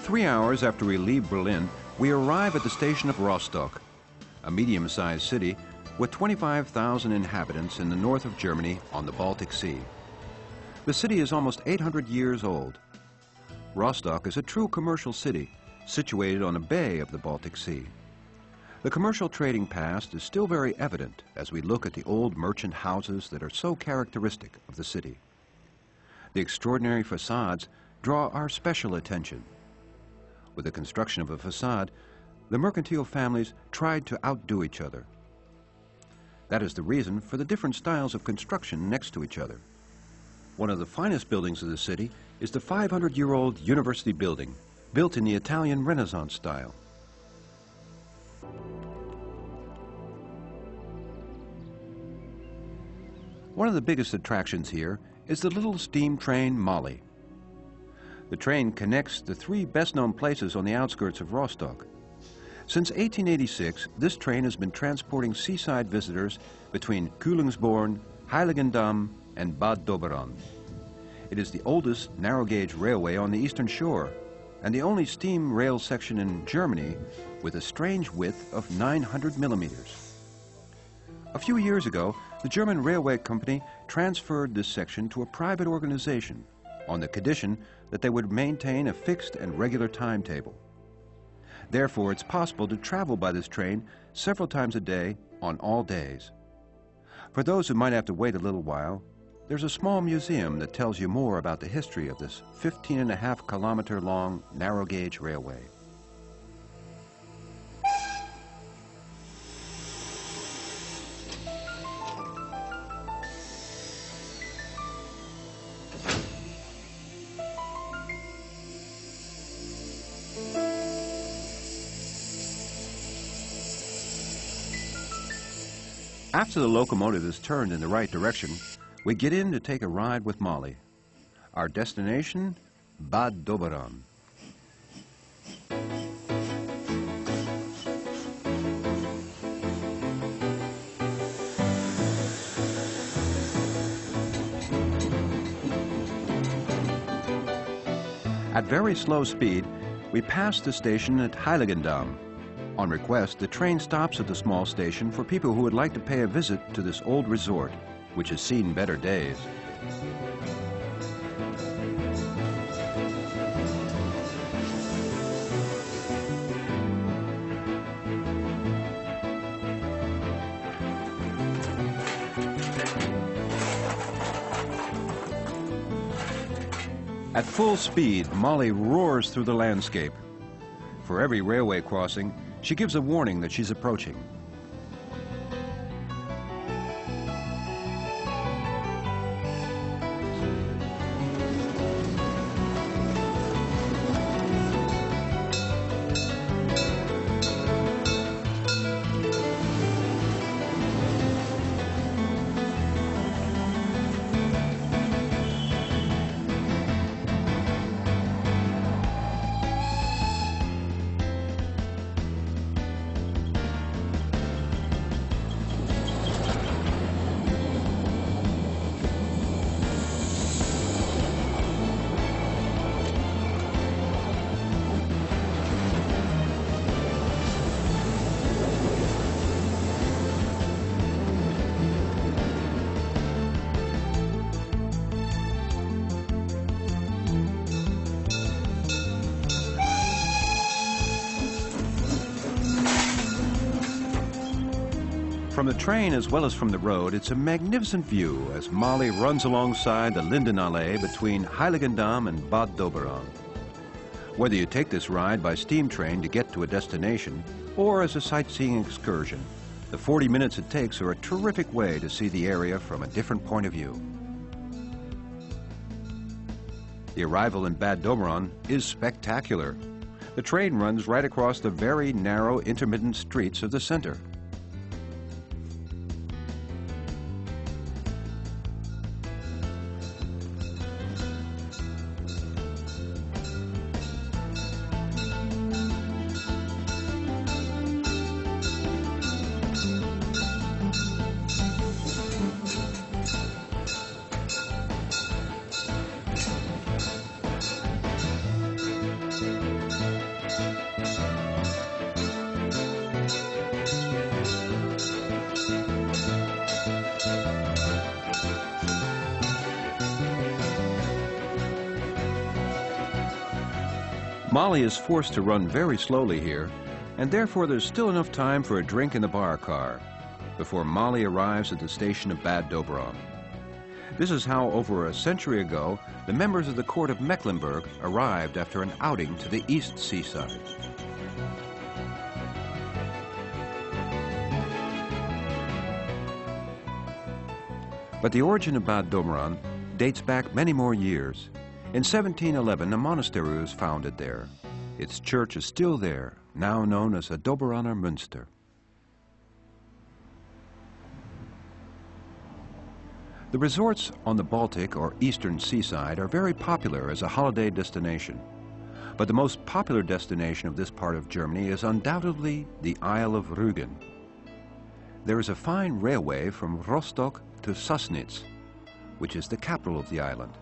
3 hours after we leave Berlin, we arrive at the station of Rostock, a medium-sized city with 25,000 inhabitants in the north of Germany on the Baltic Sea. The city is almost 800 years old. Rostock is a true commercial city situated on a bay of the Baltic Sea. The commercial trading past is still very evident as we look at the old merchant houses that are so characteristic of the city. The extraordinary facades draw our special attention. With the construction of a facade, the mercantile families tried to outdo each other. That is the reason for the different styles of construction next to each other. One of the finest buildings of the city is the 500-year-old university building, built in the Italian Renaissance style. One of the biggest attractions here is the little steam train Molly. The train connects the three best-known places on the outskirts of Rostock. Since 1886, this train has been transporting seaside visitors between Kühlungsborn, Heiligendamm, and Bad Doberan. It is the oldest narrow-gauge railway on the eastern shore and the only steam rail section in Germany with a strange width of 900 millimeters. A few years ago, the German railway company transferred this section to a private organization on the condition that they would maintain a fixed and regular timetable. Therefore, it's possible to travel by this train several times a day on all days. For those who might have to wait a little while, there's a small museum that tells you more about the history of this 15.5-kilometer long narrow-gauge railway. After the locomotive is turned in the right direction, we get in to take a ride with Molly. Our destination, Bad Doberan. At very slow speed, we pass the station at Heiligendamm. On request, the train stops at the small station for people who would like to pay a visit to this old resort, which has seen better days. At full speed, Molly roars through the landscape. For every railway crossing, she gives a warning that she's approaching. From the train as well as from the road, it's a magnificent view as Molly runs alongside the Lindenallee between Heiligendamm and Bad Doberan. Whether you take this ride by steam train to get to a destination or as a sightseeing excursion, the 40 minutes it takes are a terrific way to see the area from a different point of view. The arrival in Bad Doberan is spectacular. The train runs right across the very narrow intermittent streets of the center. Molly is forced to run very slowly here, and therefore there's still enough time for a drink in the bar car before Molly arrives at the station of Bad Doberan. This is how, over a century ago, the members of the court of Mecklenburg arrived after an outing to the east seaside. But the origin of Bad Doberan dates back many more years. In 1711, a monastery was founded there. Its church is still there, now known as a Doberaner Münster. The resorts on the Baltic or eastern seaside are very popular as a holiday destination. But the most popular destination of this part of Germany is undoubtedly the Isle of Rügen. There is a fine railway from Rostock to Sassnitz, which is the capital of the island.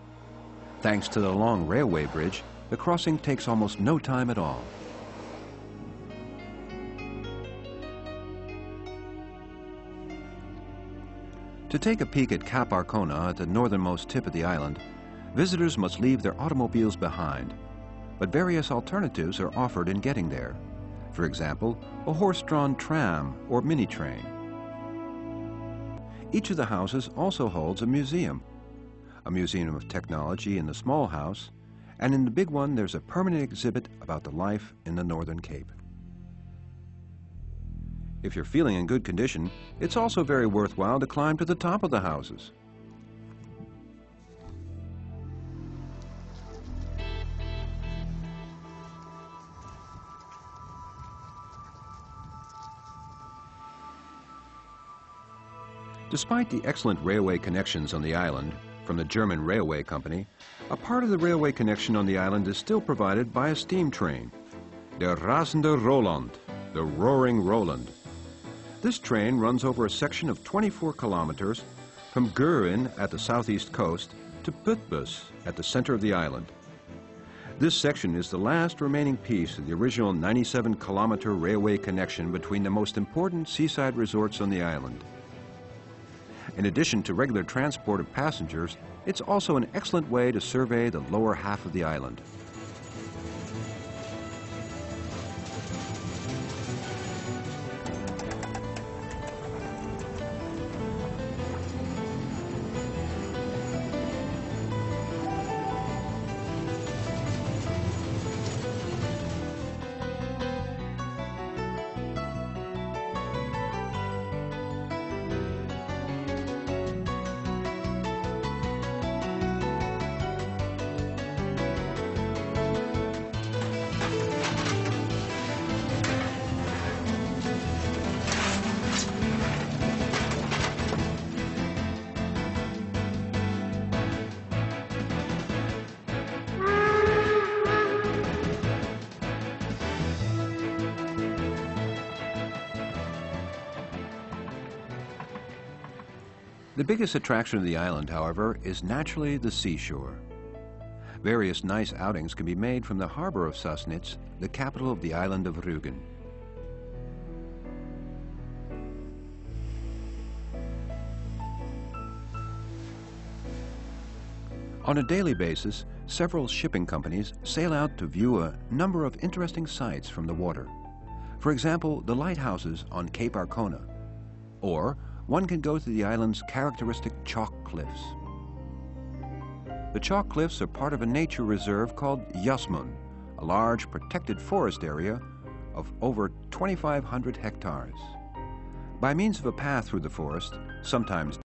Thanks to the long railway bridge, the crossing takes almost no time at all. To take a peek at Cap Arcona at the northernmost tip of the island, visitors must leave their automobiles behind, but various alternatives are offered in getting there. For example, a horse-drawn tram or mini-train. Each of the houses also holds a museum of technology in the small house, and in the big one there's a permanent exhibit about the life in the Northern Cape. If you're feeling in good condition, it's also very worthwhile to climb to the top of the houses. Despite the excellent railway connections on the island from the German railway company, a part of the railway connection on the island is still provided by a steam train, Der Rasende Roland, the Roaring Roland. This train runs over a section of 24 kilometers from Görin at the southeast coast to Putbus at the center of the island. This section is the last remaining piece of the original 97-kilometer railway connection between the most important seaside resorts on the island. In addition to regular transport of passengers, it's also an excellent way to survey the lower half of the island. The biggest attraction of the island, however, is naturally the seashore. Various nice outings can be made from the harbor of Sassnitz, the capital of the island of Rügen. On a daily basis, several shipping companies sail out to view a number of interesting sights from the water. For example, the lighthouses on Cape Arcona, or one can go to the island's characteristic chalk cliffs. The chalk cliffs are part of a nature reserve called Jasmund, a large protected forest area of over 2,500 hectares. By means of a path through the forest, sometimes